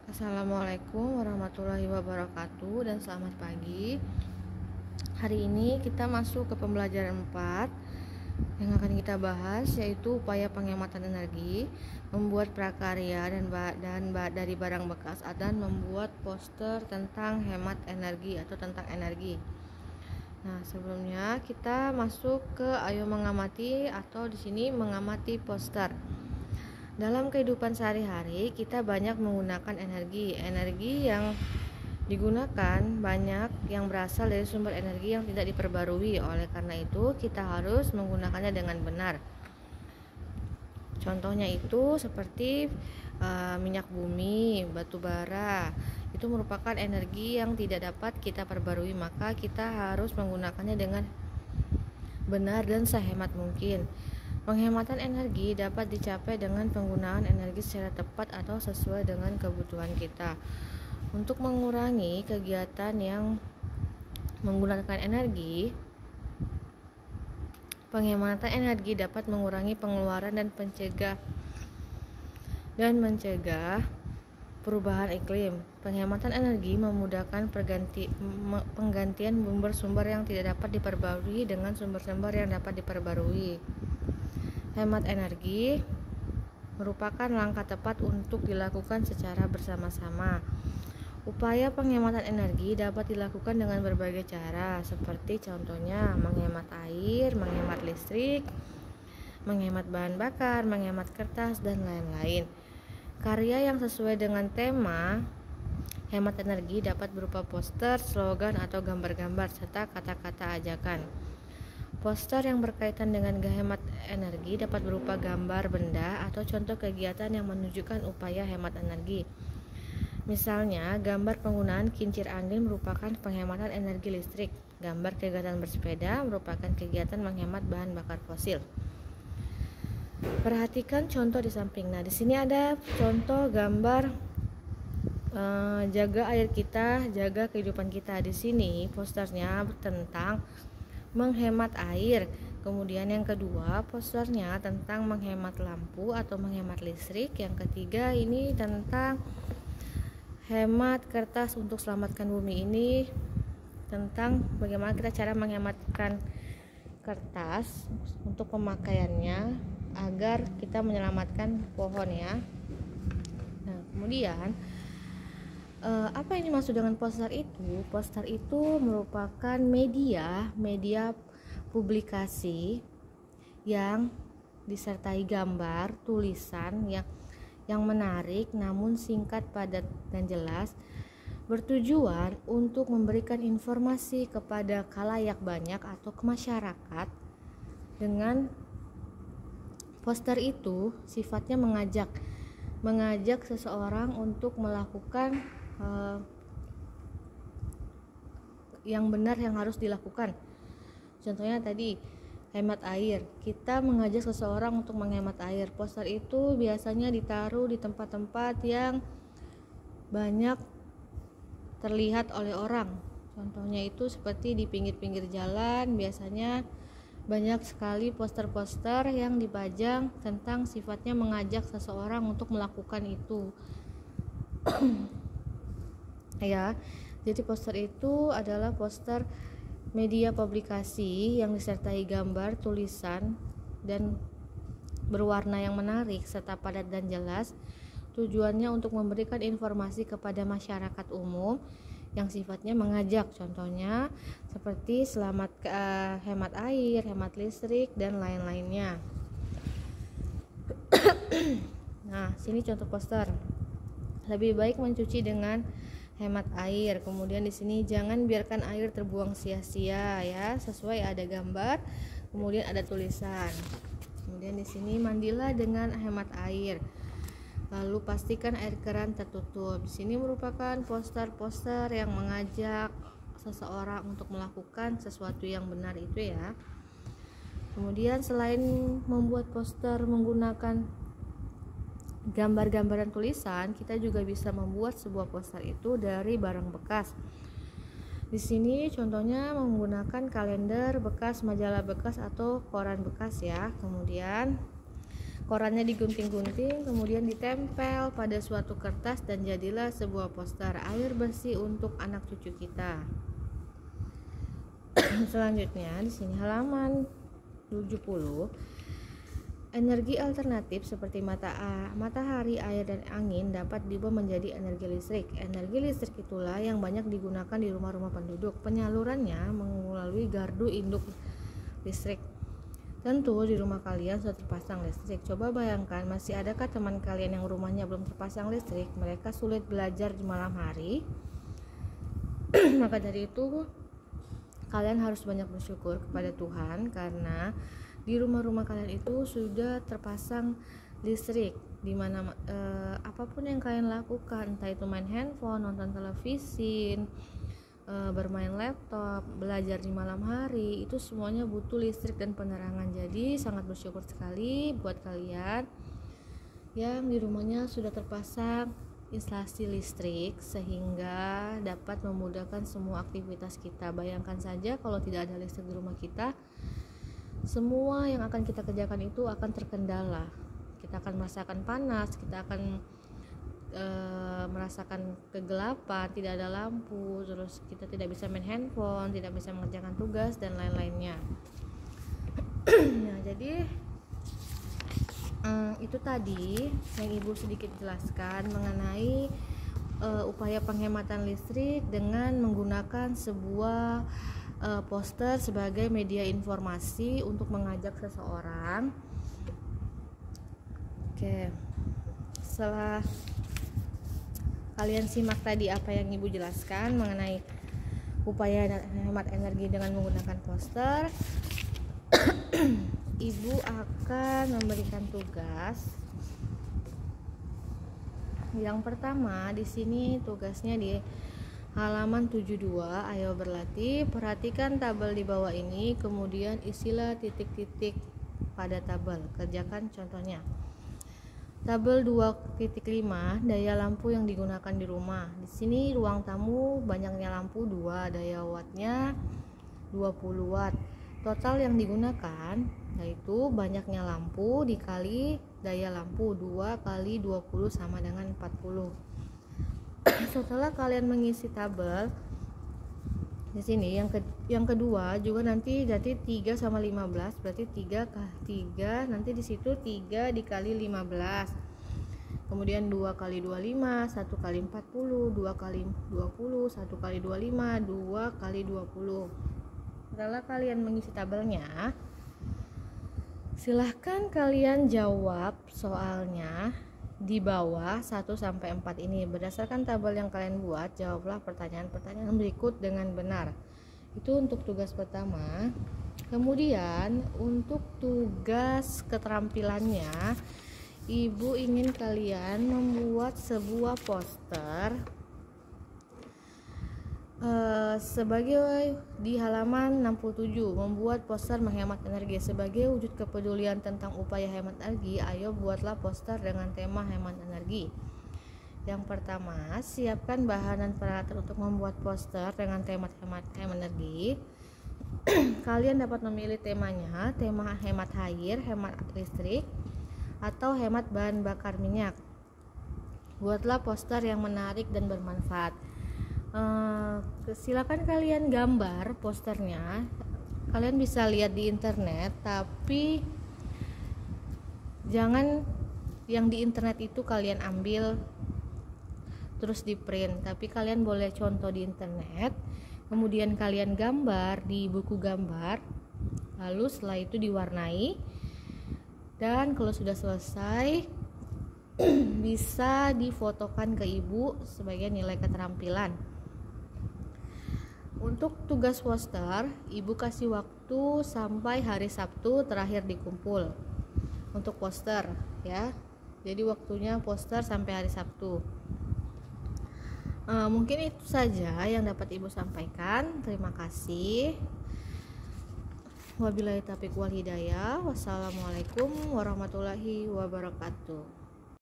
Assalamualaikum warahmatullahi wabarakatuh dan selamat pagi. Hari ini kita masuk ke pembelajaran 4 yang akan kita bahas, yaitu upaya penghematan energi, membuat prakarya dari barang bekas, dan membuat poster tentang hemat energi atau tentang energi. Nah, sebelumnya kita masuk ke ayo mengamati atau di sini mengamati poster. Dalam kehidupan sehari-hari, kita banyak menggunakan energi. Energi yang digunakan banyak yang berasal dari sumber energi yang tidak diperbarui. Oleh karena itu, kita harus menggunakannya dengan benar. Contohnya itu seperti minyak bumi, batu bara. Itu merupakan energi yang tidak dapat kita perbarui, maka kita harus menggunakannya dengan benar dan sehemat mungkin. Penghematan energi dapat dicapai dengan penggunaan energi secara tepat atau sesuai dengan kebutuhan kita. Untuk mengurangi kegiatan yang menggunakan energi, penghematan energi dapat mengurangi pengeluaran dan mencegah perubahan iklim. Penghematan energi memudahkan penggantian sumber-sumber yang tidak dapat diperbarui dengan sumber-sumber yang dapat diperbarui. Hemat energi merupakan langkah tepat untuk dilakukan secara bersama-sama. Upaya penghematan energi dapat dilakukan dengan berbagai cara, seperti contohnya menghemat air, menghemat listrik, menghemat bahan bakar, menghemat kertas, dan lain-lain. Karya yang sesuai dengan tema hemat energi dapat berupa poster, slogan, atau gambar-gambar, serta kata-kata ajakan. Poster yang berkaitan dengan hemat energi dapat berupa gambar benda atau contoh kegiatan yang menunjukkan upaya hemat energi. Misalnya, gambar penggunaan kincir angin merupakan penghematan energi listrik. Gambar kegiatan bersepeda merupakan kegiatan menghemat bahan bakar fosil. Perhatikan contoh di samping. Nah, di sini ada contoh gambar jaga air kita, jaga kehidupan kita. Di sini posternya tentang menghemat air. Kemudian yang kedua, posternya tentang menghemat lampu atau menghemat listrik. Yang ketiga ini tentang hemat kertas untuk selamatkan bumi. Ini tentang bagaimana kita cara menghematkan kertas untuk pemakaiannya agar kita menyelamatkan pohon ya. Nah, kemudian apa yang dimaksud dengan poster itu? Poster itu merupakan media publikasi yang disertai gambar, tulisan yang menarik namun singkat, padat, dan jelas, bertujuan untuk memberikan informasi kepada khalayak banyak atau ke masyarakat. Dengan poster itu sifatnya mengajak seseorang untuk melakukan yang benar yang harus dilakukan. Contohnya tadi hemat air, kita mengajak seseorang untuk menghemat air. Poster itu biasanya ditaruh di tempat-tempat yang banyak terlihat oleh orang. Contohnya itu seperti di pinggir-pinggir jalan, biasanya banyak sekali poster-poster yang dipajang tentang sifatnya mengajak seseorang untuk melakukan itu. Ya, jadi poster itu adalah poster media publikasi yang disertai gambar, tulisan, dan berwarna yang menarik serta padat dan jelas. Tujuannya untuk memberikan informasi kepada masyarakat umum yang sifatnya mengajak, contohnya seperti hemat air, hemat listrik, dan lain-lainnya. Nah, sini contoh poster. Lebih baik mencuci dengan hemat air. Kemudian di sini jangan biarkan air terbuang sia-sia ya, sesuai ada gambar, kemudian ada tulisan. Kemudian di sini mandilah dengan hemat air. Lalu pastikan air keran tertutup. Di sini merupakan poster-poster yang mengajak seseorang untuk melakukan sesuatu yang benar itu ya. Kemudian selain membuat poster menggunakan gambar-gambar dan tulisan, kita juga bisa membuat sebuah poster itu dari barang bekas. Di sini contohnya menggunakan kalender bekas, majalah bekas, atau koran bekas ya. Kemudian Korannya digunting-gunting, kemudian ditempel pada suatu kertas dan jadilah sebuah poster air bersih untuk anak cucu kita. Selanjutnya di sini halaman 70. Energi alternatif seperti matahari, air, dan angin dapat diubah menjadi energi listrik. Energi listrik itulah yang banyak digunakan di rumah-rumah penduduk. Penyalurannya melalui gardu induk listrik. Tentu di rumah kalian sudah terpasang listrik. Coba bayangkan, masih adakah teman kalian yang rumahnya belum terpasang listrik? Mereka sulit belajar di malam hari. Maka dari itu kalian harus banyak bersyukur kepada Tuhan karena di rumah-rumah kalian itu sudah terpasang listrik, dimana apapun yang kalian lakukan, entah itu main handphone, nonton televisi, bermain laptop, belajar di malam hari, itu semuanya butuh listrik dan penerangan. Jadi sangat bersyukur sekali buat kalian yang di rumahnya sudah terpasang instalasi listrik sehingga dapat memudahkan semua aktivitas kita. Bayangkan saja kalau tidak ada listrik di rumah kita, semua yang akan kita kerjakan itu akan terkendala. Kita akan merasakan panas, kita akan merasakan kegelapan, tidak ada lampu, terus kita tidak bisa main handphone, tidak bisa mengerjakan tugas dan lain-lainnya. Nah, jadi itu tadi yang Ibu sedikit jelaskan mengenai upaya penghematan listrik dengan menggunakan sebuah poster sebagai media informasi untuk mengajak seseorang. Oke, setelah kalian simak tadi apa yang Ibu jelaskan mengenai upaya hemat energi dengan menggunakan poster, Ibu akan memberikan tugas. Yang pertama di sini tugasnya di halaman 72, ayo berlatih. Perhatikan tabel di bawah ini, kemudian isilah titik-titik pada tabel. Kerjakan contohnya. Tabel 2.5, daya lampu yang digunakan di rumah. Di sini ruang tamu banyaknya lampu 2, daya wattnya 20 watt. Total yang digunakan yaitu banyaknya lampu dikali daya lampu, 2 kali 20 sama dengan 40. Setelah kalian mengisi tabel di sini, yang kedua juga nanti jadi 3 sama 15, berarti 3 nanti di situ 3 dikali 15. Kemudian 2 kali 25, 1 kali 40, 2 kali 20, 1 kali 25, 2 kali 20. Setelah kalian mengisi tabelnya, silahkan kalian jawab soalnya di bawah 1-4 ini. Berdasarkan tabel yang kalian buat, jawablah pertanyaan-pertanyaan berikut dengan benar. Itu untuk tugas pertama. Kemudian untuk tugas keterampilannya, Ibu ingin kalian membuat sebuah poster sebagai di halaman 67, membuat poster menghemat energi. Sebagai wujud kepedulian tentang upaya hemat energi, ayo buatlah poster dengan tema hemat energi. Yang pertama, siapkan bahan dan peralatan untuk membuat poster dengan tema hemat energi. Kalian dapat memilih temanya, tema hemat air, hemat listrik, atau hemat bahan bakar minyak. Buatlah poster yang menarik dan bermanfaat. Silakan kalian gambar posternya. Kalian bisa lihat di internet, tapi jangan yang di internet itu kalian ambil terus di print, tapi kalian boleh contoh di internet, kemudian kalian gambar di buku gambar, lalu setelah itu diwarnai, dan kalau sudah selesai bisa difotokan ke Ibu sebagai nilai keterampilan. Untuk tugas poster, Ibu kasih waktu sampai hari Sabtu terakhir dikumpul untuk poster ya. Jadi waktunya poster sampai hari Sabtu. Mungkin itu saja yang dapat Ibu sampaikan. Terima kasih. Wabillahi taufiq wal hidayah. Wassalamualaikum warahmatullahi wabarakatuh.